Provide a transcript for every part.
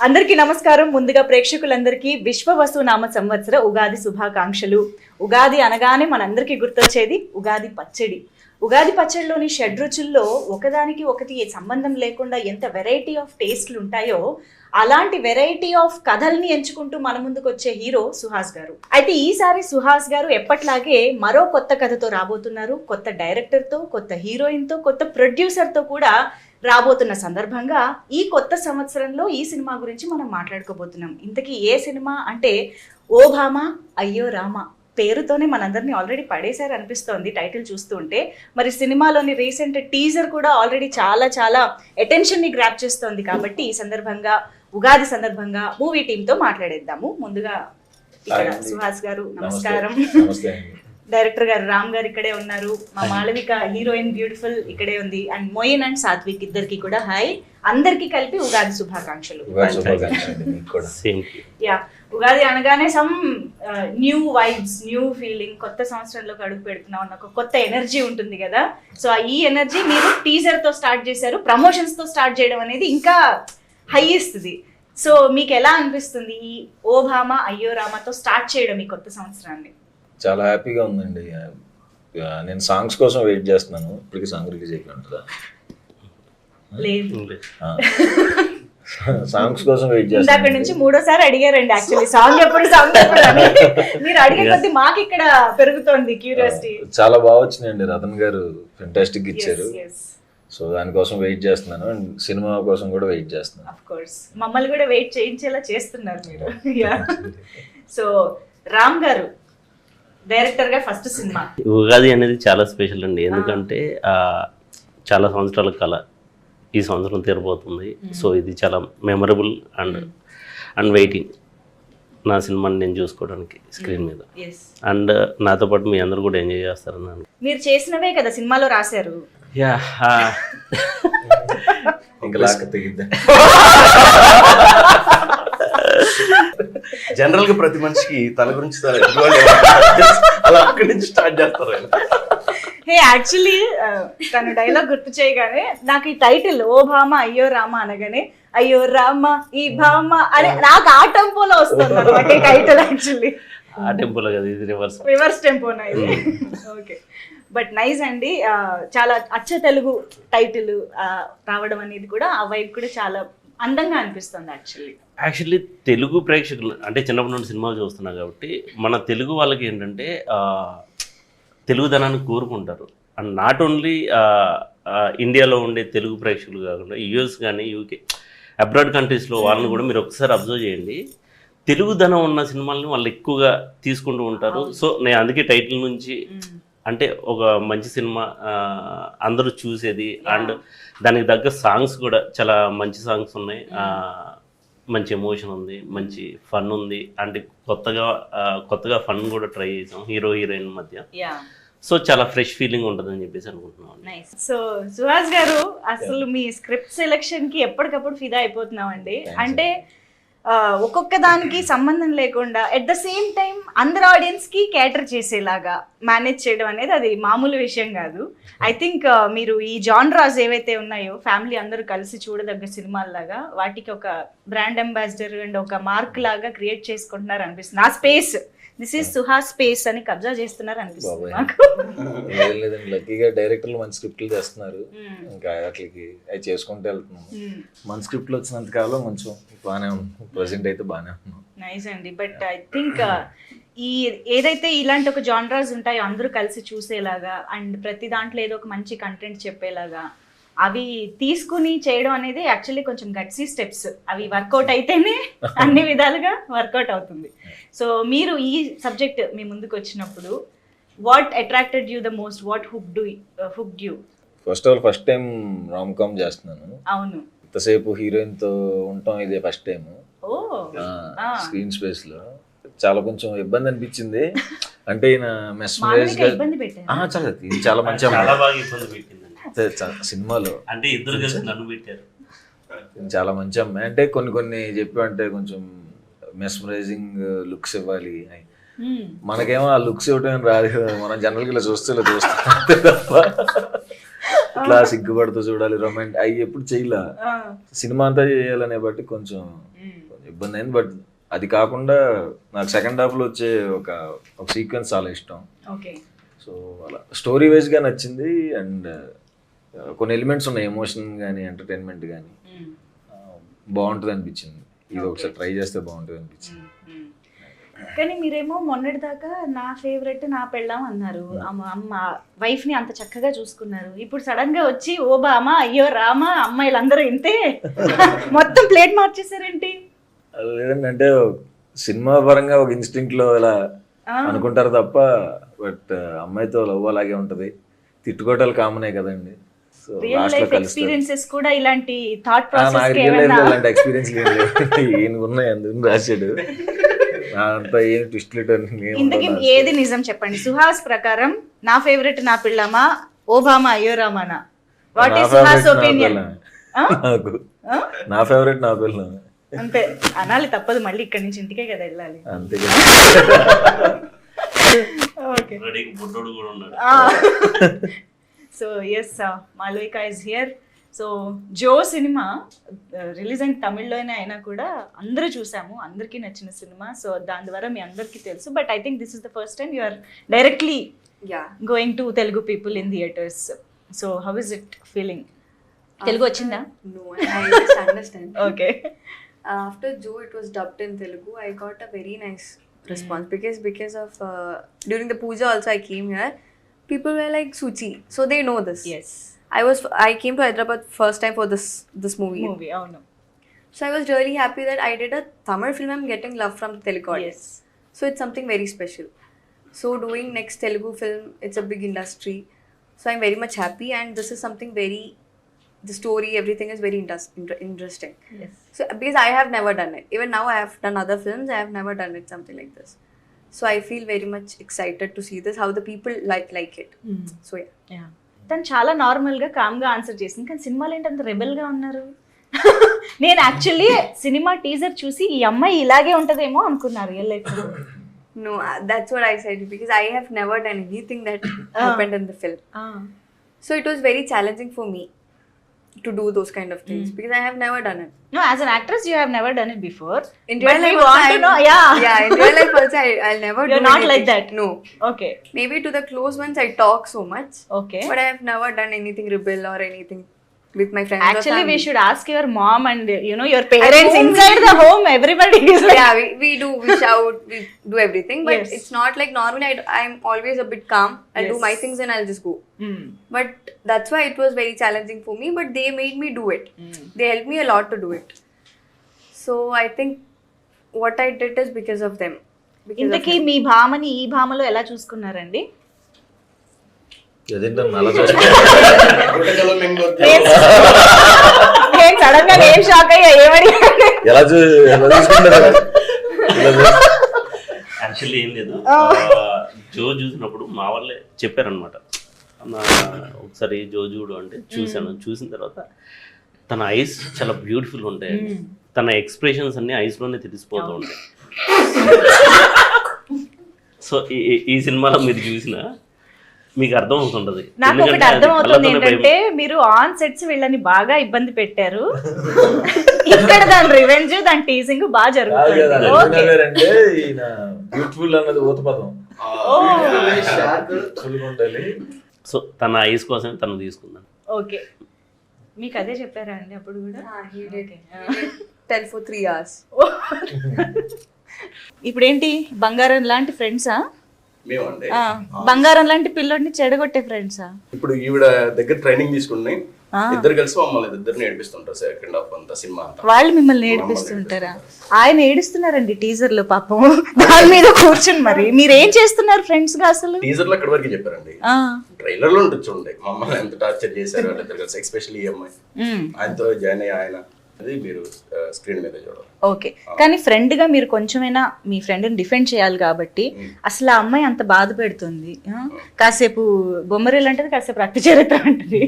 అందరికీ నమస్కారం. ముందుగా ప్రేక్షకులందరికీ విశ్వవసు నామ సంవత్సర ఉగాది శుభాకాంక్షలు. ఉగాది అనగానే మనందరికీ గుర్తొచ్చేది ఉగాది పచ్చడి. ఉగాది పచ్చడిలోని షడ్రుచుల్లో ఒకదానికి ఒకటి సంబంధం లేకుండా ఎంత వెరైటీ ఆఫ్ టేస్ట్లు ఉంటాయో అలాంటి వెరైటీ ఆఫ్ కథల్ని ఎంచుకుంటూ మన ముందుకు వచ్చే హీరో సుహాస్ గారు. అయితే ఈసారి సుహాస్ గారు ఎప్పట్లాగే మరో కొత్త కథతో రాబోతున్నారు. కొత్త డైరెక్టర్తో, కొత్త హీరోయిన్తో, కొత్త ప్రొడ్యూసర్తో కూడా రాబోతున్న సందర్భంగా ఈ కొత్త సంవత్సరంలో ఈ సినిమా గురించి మనం మాట్లాడుకోబోతున్నాం. ఇంతకీ ఏ సినిమా అంటే ఓ భామ అయ్యో రామ పేరుతోనే మనందరినీ ఆల్రెడీ పడేశారు అనిపిస్తోంది టైటిల్ చూస్తూ ఉంటే. మరి సినిమాలోని రీసెంట్ టీజర్ కూడా ఆల్రెడీ చాలా అటెన్షన్ని గ్రాప్ చేస్తోంది. కాబట్టి ఈ సందర్భంగా ఉగాది సందర్భంగా మూవీ టీంతో మాట్లాడేద్దాము. ముందుగా ఇక్కడ సుహాస్ గారు నమస్కారం. డైరెక్టర్ గారు రామ్ గారు ఇక్కడే ఉన్నారు. మా మాళవిక హీరోయిన్ బ్యూటిఫుల్ ఇక్కడే ఉంది. అండ్ మోయిన్ అండ్ సాత్విక్ ఇద్దరికి కూడా హాయ్. అందరికి కలిపి ఉగాది శుభాకాంక్షలు. యా, ఉగాది అనగానే some new vibes, new feeling, కొత్త సంవత్సరంలోకి అడుగు పెడుతున్నాం అన్న ఒక కొత్త ఎనర్జీ ఉంటుంది కదా. సో ఈ ఎనర్జీ మీరు టీజర్ తో స్టార్ట్ చేశారు. ప్రమోషన్స్ తో స్టార్ట్ చేయడం అనేది ఇంకా హై ఇస్తుంది. సో మీకు ఎలా అనిపిస్తుంది ఈ ఓ భామ అయ్యో రామతో స్టార్ట్ చేయడం ఈ కొత్త సంవత్సరాన్ని? చాలా హ్యాపీగా ఉందండి. నేను సాంగ్స్ కోసం వెయిట్ చేస్తున్నాను. ఇప్పటికీ సాంగ్ రిలీజ్ అయిపోయిందా? లేదు, సాంగ్స్ కోసం వెయిట్ చేస్తాను. అక్కడ నుంచి మూడోసారి అడిగారండి యాక్చువల్లీ సాంగ్ ఎప్పుడు అని. మీరు అడిగే కొద్ది మాకు ఇక్కడ పెరుగుతోంది క్యూరియాసిటీ. చాలా బాగా వచ్చినాయండి. రతన్ గారు ఫెంటాస్టిక్ ఇచ్చారు. సో దానికోసం వెయిట్ చేస్తున్నాను. అండ్ సినిమా కోసం కూడా వెయిట్ చేస్తున్నాను. ఆఫ్ కోర్స్ మమ్మల్ని కూడా వెయిట్ చేయించేలా చేస్తున్నారు మీరు. సో రామ్ గారు డైరెక్టర్ గా ఫస్ట్ సినిమా ఉగాది అనేది చాలా స్పెషల్ అండి. ఎందుకంటే చాలా సంవత్సరాల కళ ఈ సంవత్సరం తీరబోతుంది. సో ఇది చాలా మెమరబుల్ అండ్ వెయిటింగ్ నా సినిమాని నేను చూసుకోవడానికి స్క్రీన్ మీద. అండ్ నాతో పాటు మీ అందరు కూడా ఎంజాయ్ చేస్తారన్నాను. మీరు చేసినవే కదా సినిమాలో రాశారు. యా, ఇంకా లాక్ తెగిద్దా? జనరల్ గా ప్రతి మనిషికి తన గురించి అలా అక్కడి నుంచి స్టార్ట్ చేస్తారు. హే యాక్చువల్లీ తన డైలాగ్ గుర్తు చేయగానే నాకు ఈ టైటిల్ ఓ భామ అయ్యో రామ అనగానే అయ్యో రామ ఈ భామ అని నాకు ఆ టెంపోలో వస్తుంది అనమాట ఈ టైటిల్. యాక్చువల్లీ ఆ టెంపోలో కదా, ఇది రివర్స్ టెంపోనా ఇది? ఓకే, బట్ నైస్ అండి. చాలా అచ్చ తెలుగు టైటిల్ రావడం అనేది కూడా ఆ వైపు కూడా చాలా అందంగా అనిపిస్తుంది. యాక్చువల్లీ తెలుగు ప్రేక్షకులు అంటే చిన్నప్పటి నుండి సినిమాలు చూస్తున్నాం కాబట్టి మన తెలుగు వాళ్ళకి ఏంటంటే తెలుగుదనాన్ని కోరుకుంటారు. అండ్ నాట్ ఓన్లీ ఇండియాలో ఉండే తెలుగు ప్రేక్షకులు కాకుండా యూఎస్ కానీ యూకే అబ్రాడ్ కంట్రీస్లో వాళ్ళని కూడా మీరు ఒకసారి అబ్జర్వ్ చేయండి. తెలుగుదనం ఉన్న సినిమాలని వాళ్ళు ఎక్కువగా తీసుకుంటూ ఉంటారు. సో నేను అందుకే టైటిల్ నుంచి అంటే ఒక మంచి సినిమా అందరూ చూసేది. అండ్ దానికి తగ్గ సాంగ్స్ కూడా చాలా మంచి సాంగ్స్ ఉన్నాయి. మంచి ఎమోషన్ ఉంది, మంచి ఫన్ ఉంది. అంటే కొత్తగా ఫన్ కూడా ట్రై చేసాం హీరో హీరోయిన్ మధ్య. సో చాలా ఫ్రెష్ ఫీలింగ్ ఉంటుందని చెప్పేసి అనుకుంటున్నాం. సో సుహాస్ గారు అసలు మీ స్క్రిప్ట్ సెలెక్షన్ కి ఎప్పటికప్పుడు ఫిదా అయిపోతున్నామండి. అంటే ఒక్కొక్క దానికి సంబంధం లేకుండా ఎట్ ద సేమ్ టైం అందరు ఆడియన్స్ కి క్యాటర్ చేసేలాగా మేనేజ్ చేయడం అనేది అది మామూలు విషయం కాదు. ఐ థింక్ మీరు ఈ జాన్రాస్ ఏవైతే ఉన్నాయో ఫ్యామిలీ అందరూ కలిసి చూడదగ్గ సినిమాల్లాగా వాటికి ఒక బ్రాండ్ అంబాసిడర్ అండ్ ఒక మార్క్ లాగా క్రియేట్ చేసుకుంటున్నారు అనిపిస్తుంది. ఆ space this is Suhas space అని కబ్జా చేస్తున్నారు అనిపిస్తుంది నాకు. లేదండి, లక్కీగా డైరెక్టర్లు మంచి స్క్రిప్ట్లు చేస్తున్నారు. ఇంకా వాటికి అవి చేసుకుంటూ వెళ్తున్నాం. మన స్క్రిప్ట్లు వచ్చినంత కాలం కొంచెం బాగానే ఉంది. ప్రెసెంట్ అయితే బాగానే ఉన్నాం. నైస్ అండి. బట్ ఐ థింక్ ఈ ఏదైతే ఇలాంటి ఒక జాన్రాస్ ఉంటాయో అందరూ కలిసి చూసేలాగా అండ్ ప్రతి దాంట్లో ఏదో ఒక మంచి కంటెంట్ చెప్పేలాగా అవి తీసుకుని చేయడం అనేది యాక్చువల్లీ కొంచెం గట్సీ స్టెప్స్. అవి వర్కౌట్ అయితేనే అన్ని విధాలుగా వర్కౌట్ అవుతుంది. సో మీరు ఈ సబ్జెక్ట్ మీ ముందుకు వచ్చినప్పుడు what attracted you the most? What hooked you? First time rom com చేస్తున్నాను. అవును, ఇంతసేపు హీరోయిన్ తో ఉంటాం, ఇదే ఫస్ట్ టైం స్క్రీన్ స్పేస్ లో. చాలా కొంచెం ఇబ్బంది అనిపించింది. అంటే ఈయన మెస్మరైజ్ గా చాలా మంచి సినిమాలో అంటే ఇద్దరు కలిసి నన్ను పెట్టారు. చాలా మంచి అమ్మాయి. అంటే కొన్ని చెప్పి అంటే కొంచెం మెస్మరైజింగ్ లుక్స్ ఇవ్వాలి. మనకేమో ఆ లుక్స్ ఇవ్వటం రాదు కదా. మనం జనరల్గా ఇలా చూస్తాం తప్ప ఇట్లా సిగ్గుపడుతూ చూడాలి రొమాంటిక్ అవి ఎప్పుడు చేయలే. సినిమా అంతా చేయాలనే బట్టి కొంచెం ఇబ్బంది అయింది. బట్ అది కాకుండా నాకు సెకండ్ హాఫ్ లో వచ్చే ఒక సీక్వెన్స్ చాలా ఇష్టం. సో అలా స్టోరీ వైజ్ గా నచ్చింది. అండ్ కొన్ని ఎలిమెంట్స్ ఉన్నాయి, ఎమోషన్ కానీ ఎంటర్టైన్మెంట్ కానీ బాగుంటుంది అనిపించింది. ఇది ఒకసారి ట్రై చేస్తే బాగుంటుంది అనిపించింది. కానీ మీరేమో మొన్నటి దాకా నా ఫేవరెట్ నా పెళ్ళాం అన్నారు, అమ్మ వైఫ్ ని అంత చక్కగా చూసుకున్నారు. ఇప్పుడు సడన్ గా వచ్చి ఓ బామా అయ్యో రామా అమ్మాయిలందరూ ఇంతే మొత్తం ప్లేట్ మార్చేసారేంటి? లేదండి, అంటే సినిమా పరంగా ఒక ఇన్స్టింక్ట్ లో ఇలా అనుకుంటారు తప్ప, బట్ అమ్మాయితో లవ్ అలాగే ఉంటది. తిట్టుకోవటాలు కామనే కదండి. సో లాస్ట్ లో ఎక్స్పీరియన్సెస్ కూడా ఇలాంటి థాట్ నాకు ప్రాసెస్ ఇలాంటి ఎక్స్పీరియన్స్ ఏం ఉన్నాయి అందుకు రాశాడు. అంతా ఏం ట్విస్ట్ ఇంతకీ ఏది నిజం చెప్పండి సుహాస్ ప్రకారం? నా ఫేవరెట్ నా పిల్లమా, ఓబామా అయ్యో రామానా? What is Suhas opinion? నాకు నా ఫేవరెట్ నా పిల్ల అంతే అనాలి, తప్పదు. మళ్ళీ ఇక్కడ నుంచి ఇంటికే కదా వెళ్ళాలి. అంతే. ఓకే. బుడ్డోడు కూడా ఉన్నాడు. So yes, Malvika is here. So Joe cinema release అయిన తమిళ్లోనే అయినా కూడా అందరూ చూసాము, అందరికీ నచ్చిన సినిమా. సో దాని ద్వారా మీ అందరికీ తెలుసు. But I think this is the first time you are directly going to Telugu people in theatres. So how is it feeling? Telugu వచ్చిందా? No, I just understand. Okay. After Joe, it was dubbed in Telugu. I got a very nice response because of during the puja also I came here. People were like Suchi, so they know this. Yes. I came to Hyderabad first time for this movie. అవును. So I was really happy that I did a Tamil film. I'm getting love from the Telugu audience. Yes. So it's something very special. So doing next Telugu film, it's a big industry. So I'm very much happy, and this is something the story, everything is very interesting. Yes. So because I have never done it. Even now I have done other films, I have never done it something like this. So I feel very much excited to see this, how the people like it. So yeah. తను చాలా normal గా com గా answer చేసింది, కానీ సినిమాలో ఏంటి అంత rebel గా ఉన్నారు? నేను యాక్చువల్లీ సినిమా టీజర్ చూసి ఈ అమ్మాయి ఇలాగే ఉంటదేమో అనుకున్నారు రియల్ లైఫ్ లో. No, that's what I said because I have never done anything that happened in the film. So it was very challenging for me to do those kind of things because I have never done it. No, as an actress you have never done it before. In real life, we want to know, yeah, in real life also I'll never do You're not anything. like that. No. Okay. Maybe to the close ones I talk so much. Okay. But I have never done anything rebel or anything with my friends. Actually, or we family. should ask your mom and your parents home inside the home. Everybody is like, Yeah, we shout, we do everything, but Yes. it's not like normally I'm always a bit calm. I'll do Yes. my things and I'll just go. mm. But that's why it was very challenging for me, but they made me do it. They helped me a lot to do it. So I think what I did is because of them. Because of ఇంతకీ them. మీ భామని ఈ భామలో ఎలా చూసుకున్నారండి? అదేంటన్నా అలా చూస్తే నేను sudden గా ఏం shock అయ్యా, ఏమడి ఎలా చూసుకుంటారు? యాక్చువల్లీ ఏం లేదు, జో చూసినప్పుడు మా వాళ్ళే చెప్పారనమాట, ఒకసారి జో చూడు అంటే చూశాను. చూసిన తర్వాత తన ఐస్ చాలా బ్యూటిఫుల్ ఉంటాయి, తన ఎక్స్ప్రెషన్స్ అన్ని ఐస్ లోనే తెలిసిపోతూ ఉంటాయి. సో ఈ సినిమాలో మీరు చూసిన మీకు అర్థం అవుతుంటది. నాకు ఒకటి అర్థం అవుతుంది ఏంటంటే మీరు ఆన్ సెట్స్ వీళ్ళని బాగా ఇబ్బంది పెట్టారు, ఇక్కడ దాని రివెంజ్ దాని టీజింగ్ బాగా జరుగుతుంది. అంటే ఈయన బ్యూటిఫుల్ అన్నది ఊతపదం. సో తన ఐస్ కోసం తను తీసుకున్నాను. ఓకే, మీకు అదే చెప్పారా అండి అప్పుడు కూడా? He did tell for 3 hours. ఇప్పుడు ఏంటి బంగారం లాంటి ఫ్రెండ్సా? మేమండి బంగారం లాంటి పిల్లోడిని చెడగొట్టే ఫ్రెండ్సా? ఇప్పుడు ఈవిడ దగ్గర ట్రైనింగ్ తీసుకుని ఇద్దరు కలిసి మమ్మల్ని ఇద్దరు నేర్పిస్తుంటారు సెకండ్ హాఫ్ అంతా సినిమా అంతా. వాళ్ళు మిమ్మల్ని ఏడిపిస్తుంటారా? ఆయన ఏడుస్తున్నారండి టీజర్ లో పాపం, దాని మీద కూర్చుని. మరి మీరు ఏం చేస్తున్నారు ఫ్రెండ్స్ గా అసలు? టీజర్ లో అక్కడి వరకు చెప్పారండి, ట్రైలర్ లో ఉంటుంది చూడండి మమ్మల్ని ఎంత టార్చర్ చేశారు వాళ్ళిద్దరు కలిసి, ఎస్పెషల్లీ ఈ అమ్మాయి. ఆయనతో జాయిన్ అయ్యి ఆయన అది మీరు స్క్రీన్ మీద చూడాలి. ఓకే, కానీ ఫ్రెండ్ గా మీరు కొంచెమైనా మీ ఫ్రెండ్ ని డిఫెండ్ చేయాలి కాబట్టి. అసలు ఆ అమ్మాయి అంత బాధ పెడుతుంది, కాసేపు బొమ్మరీలు అంటది, కాసేపు రక్త చరిత్ర అంటది.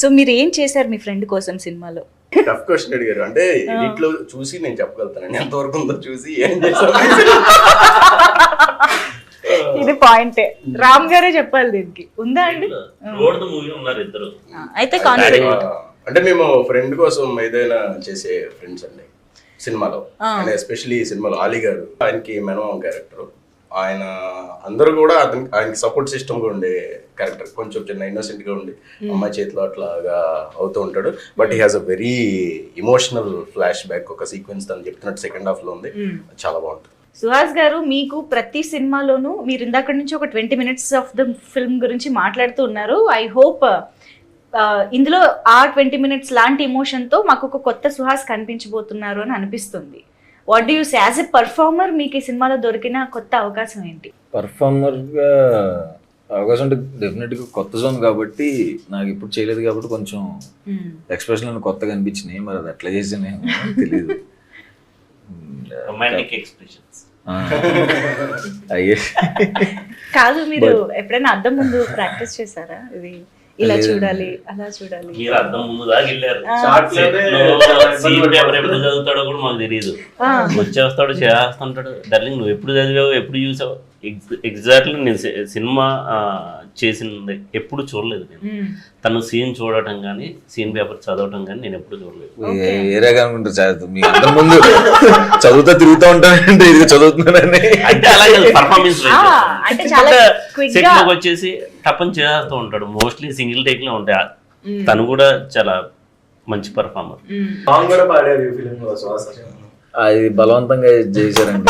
సో మీరు ఏం చేశారు మీ ఫ్రెండ్ కోసం సినిమాలో? టఫ్ క్వశ్చన్ అడిగారు. అంటే ఎడిట్ లో చూసి నేను చెప్పగలుగుతానండి ఎంతవరకు ఉందో చూసి ఏం చేశాను. ఇది పాయింటే. రామ్ గారే చెప్పాలి దీనికి. ఉందా అండి? రోడ్ మూవీ ఉన్నారు ఇద్దరు. అయితే కాన్సెప్ట్ అంటే మేము ఫ్రెండ్ కోసం ఏదైనా చేసే ఫ్రెండ్స్ అండి సినిమాలో. అండ్ ఎస్పెషల్లీ ఈ సినిమాలో ఆలీ గారు, ఆయనకి మెనవం క్యారెక్టర్, ఆయన అందరూ కూడా ఆయనకి సపోర్ట్ సిస్టమ్ గా ఉండే క్యారెక్టర్. కొంచెం చిన్న ఇన్నోసెంట్ గా ఉండి అమ్మాయి చేతిలో అట్లాగా అవుతూ ఉంటాడు. But he has a very emotional flash back, ఒక సీక్వెన్స్ తను చెప్తున్నట్టు సెకండ్ హాఫ్ లో ఉంది, చాలా బాగుంటుంది. సుహాస్ గారు, మీకు ప్రతి సినిమాలోనూ మీరు ఇందాక నుంచి ఒక 20 minutes ఆఫ్ ద ఫిల్మ్ గురించి మాట్లాడుతూ ఉన్నారు. ఐ హోప్ ఇందులో ఆ 20 minutes లాంటి ఎమోషన్తో మాకు ఒక కొత్త సుహాస్ కనిపించబోతున్నారు అని అనిపిస్తుంది. What do you say as a performer? మీకు ఈ సినిమాలో దొరికిన కొత్త అవకాశం ఏంటి? పర్ఫార్మర్గా అవకాశం అంటే డెఫినెట్గా కొత్త జోన్ కాబట్టి, నాకు ఇప్పుడు చేయలేదు కాబట్టి కొంచెం ఎక్స్ప్రెషన్ కొత్తగా అనిపించినాయి. మరి అది ఎట్లా చేసినా తెలియదు. రొమాంటిక్ ఎక్స్ప్రెషన్స్ అయ్యే కాదు, మీరు ఎప్పుడైనా అద్దం ముందు ప్రాక్టీస్ చేశారా? ఇది ఇలా చూడాలి, అలా చూడాలి. మీరు అర్థం ముందు దాకా వెళ్ళారు. సీన్ పేపర్ ఎప్పుడు చదువుతాడో కూడా మాకు తెలియదు. వచ్చేస్తాడు, చేస్తుంటాడు. డార్లింగ్ నువ్వు ఎప్పుడు చదివావు, ఎప్పుడు చూసావు? ఎగ్జాక్ట్లీ నేను సినిమా చేసింది ఎప్పుడు చూడలేదు. నేను తను సీన్ చూడటం కానీ సీన్ పేపర్ చదవటం కానీ నేను ఎప్పుడు చూడలేదు. ఏరేగా అనుకుంటారు మీ అందరి ముందు చదువుతా తిరుగుతూ ఉంటానంటే ఇది చదువుతున్నానని. అంటే అలాగే పర్ఫార్మెన్స్ అంటే చాలా సెట్ లోకి వచ్చేసి టపన్ చేస్తూ ఉంటాడు. మోస్ట్లీ సింగిల్ టేక్ లో ఉంటాయి. తను కూడా చాలా మంచి పర్ఫార్మర్. సాంగ్ కూడా పాడారు ఈ ఫిలిం లో శ్వాస. అది బలవంతంగా చేశారండి.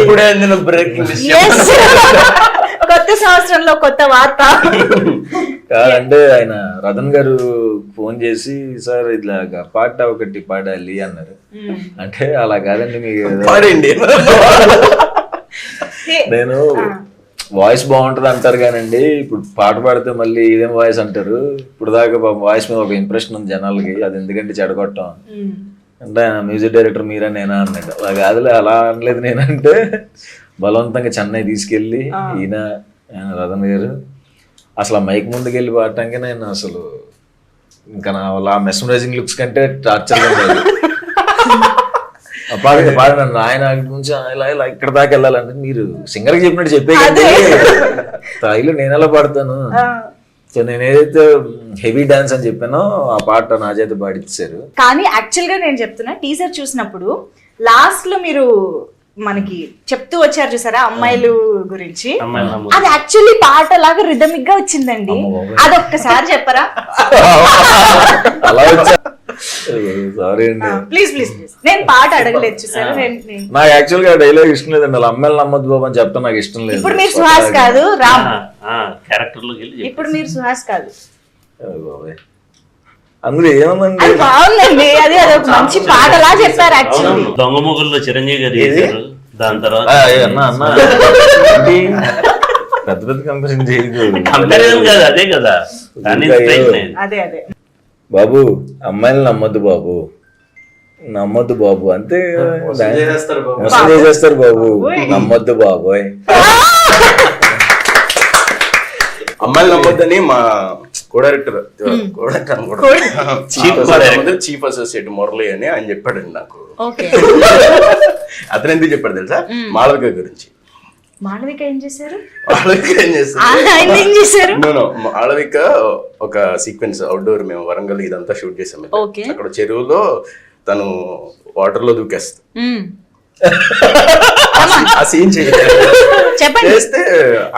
ఇప్పుడే బ్రేకింగ్ కొత్త సంవత్సరంలో కొత్త వార్త కాదంటే ఆయన రతన్ గారు ఫోన్ చేసి సార్ ఇట్లాగా పాట ఒకటి పాడాలి అన్నారు. అంటే అలా కాదండి మీకు పాడండి. నేను వాయిస్ బాగుంటది అంటారు కానండి, ఇప్పుడు పాట పాడితే మళ్ళీ ఇదేం వాయిస్ అంటారు. ఇప్పుడు దాకా వాయిస్ మీద ఒక ఇంప్రెషన్ ఉంది జనాలకి, అది ఎందుకంటే చెడగొట్టం అంటే ఆయన మ్యూజిక్ డైరెక్టర్ మీరా నేనా అన్నాడు. అలా కాదులే, అలా అనలేదు. నేనంటే బలవంతంగా చెన్నై తీసుకెళ్ళి ఈయన రతన్ గారు అసలు ఆ మైక్ ముందుకు వెళ్ళి పాడటానికి నేను అసలు ఇంకా నా ఆ మెస్మరైజింగ్ లుక్స్ కంటే టార్చర్గా ఉండేది. పాడినాను ఆయన నుంచి ఇలా ఇలా ఇక్కడ దాకా వెళ్ళాలంటే మీరు సింగర్కి చెప్పినట్టు చెప్పే కంటే స్థాయిలో నేను ఎలా పాడతాను. సో నేను ఏదైతే హెవీ డాన్స్ అని చెప్పానో ఆ పాట నా చేత పాడిచ్చారు. కానీ యాక్చువల్ గా నేను చెప్తున్నా, టీజర్ చూసినప్పుడు లాస్ట్ లో మీరు మనకి చెప్తూ వచ్చారు చూసారా అమ్మాయిలు గురించి, అది యాక్చువల్లీ పాట లాగా రిథమిక్ గా వచ్చిందండి. అదొక్కసారి చెప్పరా? అలా వచ్చా సారీ అండి, ప్లీజ్ ప్లీజ్ ప్లీజ్. నేను పాట అడగలేదు చూసారా. నాకు యాక్చువల్ గా డైలాగ్ ఇష్టం లేదండి. అలా అమ్మాయిలు నమ్మద్దు బాబు అని చెప్తాను, నాకు ఇష్టం లేదు. ఇప్పుడు మీరు సుహాస్ కాదు, రామ్. క్యారెక్టర్ లోకి వెళ్ళి ఇప్పుడు మీరు సుహాస్ కాదు. అందులో ఏముందండి, అది బాగుందండి. అది అదొక మంచి పాటలా చెప్పారు యాక్చువల్లీ. దొంగ మొగుల్లో చిరంజీవి గారు చేశారు. దాని తర్వాత అన్న పెద్ద పెద్ద కంపెనీ చేయదు. కంపారిజన్ కాదు, అదే కదా దాని inspiration అది. అదే అదే బాబు అమ్మాయిలు నమ్మొద్దు బాబు, నమ్మొద్దు బాబు అంతే. మోసం చేసేస్తారు బాబు, నమ్మొద్దు బాబోయ్. అమ్మాయిలు నమ్మొద్దని మా కో-డైరెక్టర్ చీఫ్ అసోసియేట్ మురళి అని ఆయన చెప్పాడండి నాకు. అతను ఎందుకు చెప్పాడు తెలుసా? మాళవిక గురించి. మాళవిక ఏం చేశారు? మాళవిక ఒక సీక్వెన్స్ అవుట్డోర్, మేము వరంగల్ ఇదంతా షూట్ చేసాం. అక్కడ చెరువులో తను వాటర్ లో దూకేస్తుంది. ఆ సీన్ చేస్తే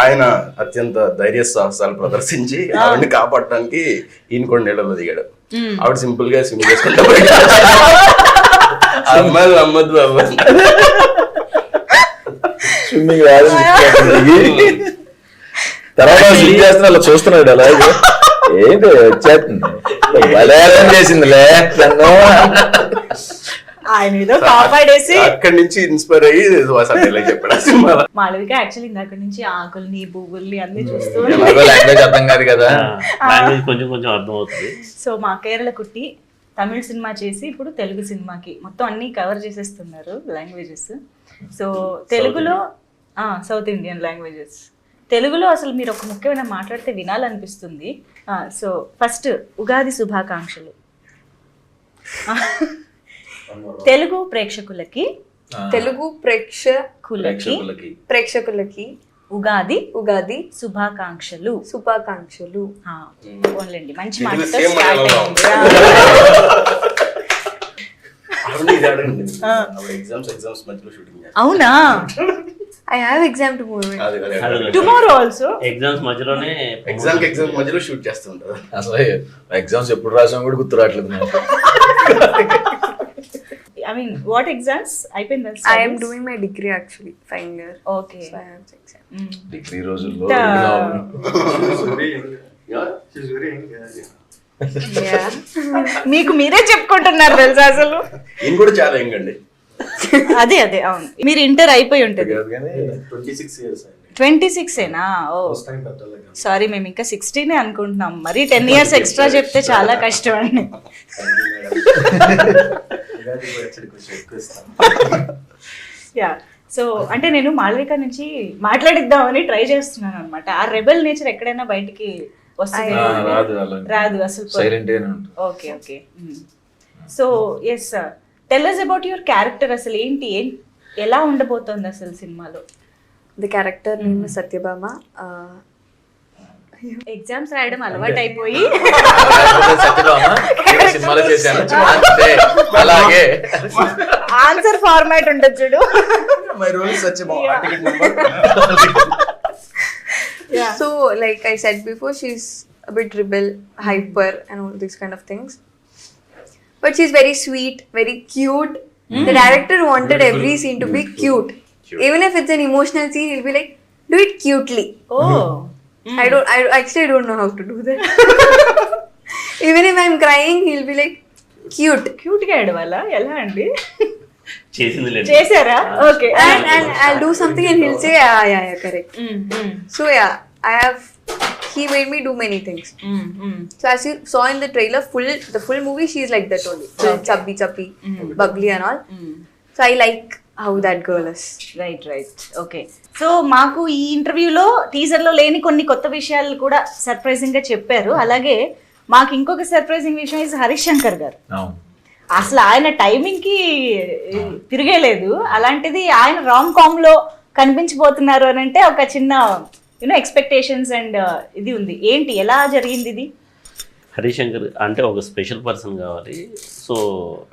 ఆయన అత్యంత ధైర్య సాహసాలు ప్రదర్శించి ఆవిడని కాపాడటానికి ఈయన కూడా నీళ్ళలో దిగాడు. ఆవిడ సింపుల్ గా స్విమ్ చేసుకుంటా అమ్మాయిలు నమ్మద్దు అమ్మాయి స్విమ్మింగ్ తర్వాత చేస్తున్నా అలా చూస్తున్నాడు. అలా ఏంటి వచ్చేస్తుంది బలయాలం చేసిందిలే నన్ను. ఆయన ఏదో కాపాడేసి అక్కడి నుంచి ఇన్స్పైర్ అయ్యి చెప్పాడు. మాళవిక యాక్చువల్లీ ఇందాక నుంచి ఆకుల్ని పువ్వుల్ని అన్ని చూస్తూ లాంగ్వేజ్ అర్థం కాదు కదా, కొంచెం కొంచెం అర్థం అవుతుంది. సో మా కేరళ కుట్టి తమిళ సినిమా చేసి ఇప్పుడు తెలుగు సినిమాకి మొత్తం అన్ని కవర్ చేసేస్తున్నారు లాంగ్వేజెస్. సో తెలుగులో సౌత్ ఇండియన్ లాంగ్వేజెస్, తెలుగులో అసలు మీరు ఒక ముఖ్యమైన మాట్లాడితే వినాలనిపిస్తుంది. సో ఫస్ట్ ఉగాది శుభాకాంక్షలు తెలుగు ప్రేక్షకులకి. తెలుగు కులకి ప్రేక్షకులకి ఉగాది ఉగాది శుభాకాంక్షలు. శుభాకాంక్షలు. ఓన్లండి మంచి ఇది మాటతో same స్టార్ట్ మనలో అయింది. ఎగ్జామ్స్ మధ్యలో షూటింగ్ అవునా? I have exam tomorrow. Tomorrow also exams మధ్యలోనే ఎగ్జామ్ మధ్యలో షూట్ చేస్తుంటారు. అసలు ఎగ్జామ్స్ ఎప్పుడు రాసాం కూడా గుర్తు రావట్లేదు నాకు. ఐ మీన్ వాట్ ఎగ్జామ్స్ అయిపోయింది? I am doing my degree actually, final year. Okay. So I have exam. Degree రోజుల్లో Yeah. మీకు మీరే చెప్పుకుంటున్నారు తెలుసా అసలు. ఈయన కూడా చాలా యంగ్ అండి. అదే అదే అవును. మీరు ఇంటర్ అయిపోయి ఉంటుంది. కాదు కానీ 26 years అండి. 26 ఏనా? ఓ సారీ, మేము ఇంకా 16 అనుకుంటున్నాం. మరి 10 years ఎక్స్ట్రా చెప్తే చాలా కష్టం అండి. యా, సో అంటే నేను మాళవిక నుంచి మాట్లాడిద్దామని ట్రై చేస్తున్నాను అనమాట. ఆ రెబెల్ నేచర్ ఎక్కడైనా బయటికి వస్తుంది? రాదు రాదు అసలు. సైలెంట్ గానే ఉంటుంది. Okay okay. So yes sir, tell us about your character. అసలు ఏంటి, ఎలా ఉండబోతోంది అసలు సినిమాలో? The character name is Satyabama. Exams రాయడం అలవాటు అయిపోయి సినిమాలో చేశాను అంతే, అలాగే ఆన్సర్ ఫార్మాట్ ఉంటుంది చూడు. My role is Satyabhama. So, like I said before, she's a bit rebel, hyper, and all these kind of things. But she's very sweet, very cute. The director wanted every scene to be cute. Even if it's an emotional scene, he'll be like, do it cutely. Oh I actually don't know how to do that. Even if I'm crying, he'll be like, cute. Cute గా ఏడవాలా? ఎలా అండి? చేసింది లేదు. చేశారా? Okay. And I'll do something and he'll say, yeah, correct. So yeah, he made me do many things. So as you saw in the trailer, the full movie, she's like that only. Full chubby, bubbly and all. So I like how that girl is. Right. Okay. So మాకు ఈ ఇంటర్వ్యూలో teaser లో లేని కొన్ని కొత్త విషయాలు కూడా surprising గా చెప్పారు. అలాగే మాకు ఇంకొక సర్ప్రైజింగ్ విషయం ఇస్ హరీష్ శంకర్ గారు. అసలు ఆయన టైమింగ్ కి తిరిగేలేదు. అలాంటిది ఆయన రామ్ కామ్ లో కనిపించబోతున్నారు అని అంటే ఒక చిన్న ఎక్స్పెక్టేషన్స్ అండ్ ఇది ఉంది. ఏంటి, ఎలా జరిగింది ఇది? హరిశంకర్ అంటే ఒక స్పెషల్ పర్సన్ కావాలి. సో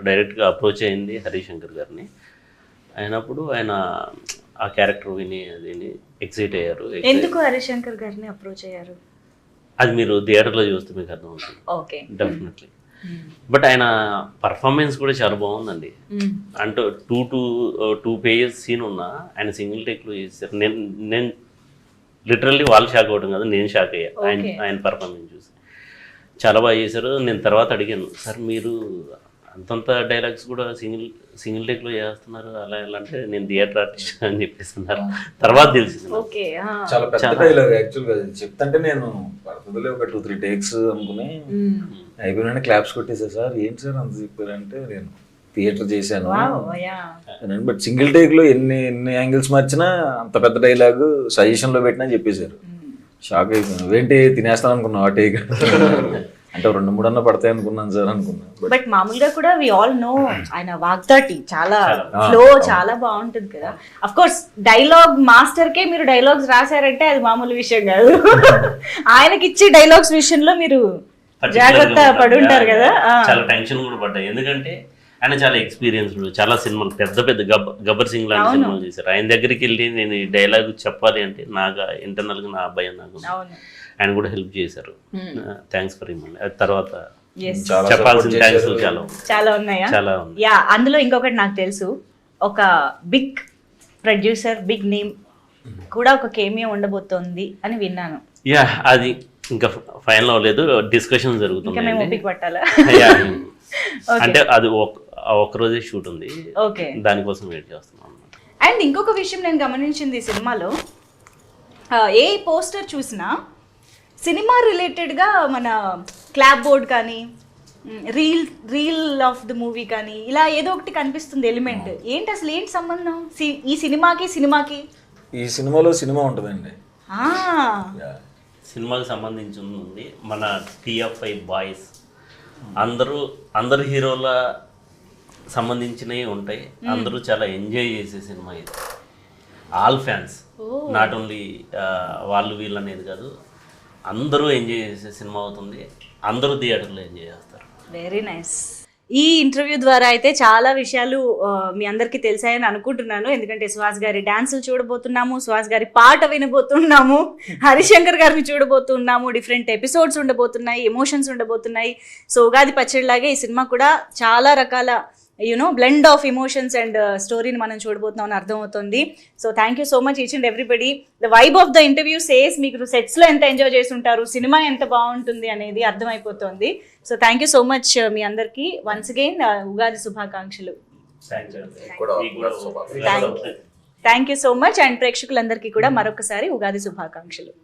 డైరెక్ట్గా అప్రోచ్ అయింది హరిశంకర్ గారిని. అయినప్పుడు ఆయన ఆ క్యారెక్టర్ విని ఎక్సైట్ అయ్యారు. ఎందుకు హరీష్ శంకర్ గారిని అప్రోచ్ అయ్యారు? అది మీరు థియేటర్లో చూస్తే మీకు అర్థం అవుతుంది. ఓకే. డెఫినెట్లీ. బట్ ఆయన పర్ఫార్మెన్స్ కూడా చాలా బాగుందండి. అంటే టూ పేజెస్ సీన్ ఉన్నా ఆయన సింగిల్ టేక్లో చేశారు. నేను లిటరల్లీ వాళ్ళు షాక్ అవ్వడం కదా, నేను షాక్ అయ్యా ఆయన పర్ఫార్మెన్స్ చూసి. చాలా బాగా చేశారు. నేను తర్వాత అడిగాను, సార్ మీరు అంతంత డైలాగ్స్ కూడా సింగిల్ టేక్లో చేస్తున్నారు అలా ఎలా అంటే, నేను థియేటర్ ఆర్టిస్ట్ అని చెప్పేస్తున్నారు. తర్వాత తెలిసింది. చాలా పెద్ద డైలాగ్ యాక్చువల్గా చెప్తుంటే నేను పడుతుందిలే ఒక 2-3 టేక్స్ అనుకుని అయిపోయినా క్లాప్స్ కొట్టేసా. సార్ ఏంటి సార్ అంత చెప్పారంటే, నేను థియేటర్ చేశాను బట్ సింగిల్ టేక్ లో ఎన్ని యాంగిల్స్ మార్చినా అంత పెద్ద డైలాగ్ సజెషన్ లో పెట్టినా చెప్పేశారు. షాక్ అయిపోయాను. ఏంటి తినేస్తాను అనుకున్నా ఆ టేక్ అంటే 2-3 అన్న పడతాయి అనుకున్నాను సార్ అనుకున్నాను. బట్ మామూలుగా కూడా వి ఆల్ నో ఆయన వాగ్దాటి చాలా ఫ్లో చాలా బాగుంటుంది కదా. అఫ్ కోర్స్ డైలాగ్ మాస్టర్ కే మీరు డైలాగ్స్ రాశారంటే అది మామూలు విషయం కాదు. ఆయనకి ఇచ్చే డైలాగ్స్ విషయంలో మీరు జాగ్రత్త పడి ఉంటారు కదా. చాలా టెన్షన్ కూడా పడ్డాయి. ఎందుకంటే ఆయన చాలా ఎక్స్పీరియన్స్డ్, చాలా సినిమాలు పెద్ద గబ్బర్ సింగ్ లాంటి సినిమాలు చేశారు. ఆయన దగ్గరికి వెళ్ళి నేను ఈ డైలాగ్ చెప్పాలి అంటే నాకు ఇంటర్నల్గా నా భయం నాకు. ఆయన కూడా హెల్ప్ చేశారు. Thanks for him. తర్వాత చెప్పాల్సిన థ్యాంక్స్ చాలా ఉన్నాయా? చాలా ఉంది. యా, అందులో ఇంకొకటి నాకు తెలుసు, ఒక బిగ్ ప్రొడ్యూసర్ బిగ్ నేమ్ కూడా ఒక కేమియో ఉండబోతోంది అని విన్నాను. యా, అది ఇంకా ఫైనల్ అవ్వలేదు, డిస్కషన్ జరుగుతుంది. అంటే అది ఒక్కరోజే షూట్ ఉంది. ఓకే, దానికోసం వెయిట్ చేస్తున్నాం. అండ్ ఇంకొక విషయం నేను గమనించింది ఈ సినిమాలో, ఏ పోస్టర్ చూసినా సినిమా రిలేటెడ్గా మన క్లాప్ బోర్డ్ కానీ రీల్ ఆఫ్ ద మూవీ కానీ ఇలా ఏదో ఒకటి కనిపిస్తుంది ఎలిమెంట్. ఏంటి అసలు, ఏంటి సంబంధం ఈ సినిమాకి? ఈ సినిమాలో సినిమా ఉంటుందండి. సినిమాకి సంబంధించి ఉంది. మన TFI బాయ్స్ అందరూ హీరోల సంబంధించినవి ఉంటాయి. అందరూ చాలా ఎంజాయ్ చేసే సినిమా ఇది. ఆల్ ఫ్యాన్స్, నాట్ ఓన్లీ వాళ్ళు వీళ్ళు అనేది కాదు, అందరూ ఎంజాయ్ చేసే సినిమా అవుతుంది. అందరూ థియేటర్లో ఎంజాయ్ చేస్తారు. Very nice. ఈ ఇంటర్వ్యూ ద్వారా అయితే చాలా విషయాలు మీ అందరికీ తెలిసాయని అనుకుంటున్నాను. ఎందుకంటే సుహాస్ గారి డాన్సులు చూడబోతున్నాము, సుహాస్ గారి పాట వినబోతున్నాము, హరిశంకర్ గారిని చూడబోతున్నాము, డిఫరెంట్ ఎపిసోడ్స్ ఉండబోతున్నాయి, ఎమోషన్స్ ఉండబోతున్నాయి. సో ఉగాది పచ్చడిలాగే ఈ సినిమా కూడా చాలా రకాల బ్లెండ్ ఆఫ్ ఇమోషన్స్ అండ్ స్టోరీని మనం చూడబోతున్నాం అని అర్థమవుతుంది. So thank you so much each and everybody. The vibe of the interview says మీకు సెట్స్లో ఎంత ఎంజాయ్ చేసి ఉంటారు, సినిమా ఎంత బాగుంటుంది అనేది అర్థమైపోతుంది. So thank you so much మీ అందరికీ వన్స్ అగైన్ ఉగాది శుభాకాంక్షలు. Thank you so much. And ప్రేక్షకులందరికీ కూడా మరొకసారి ఉగాది శుభాకాంక్షలు.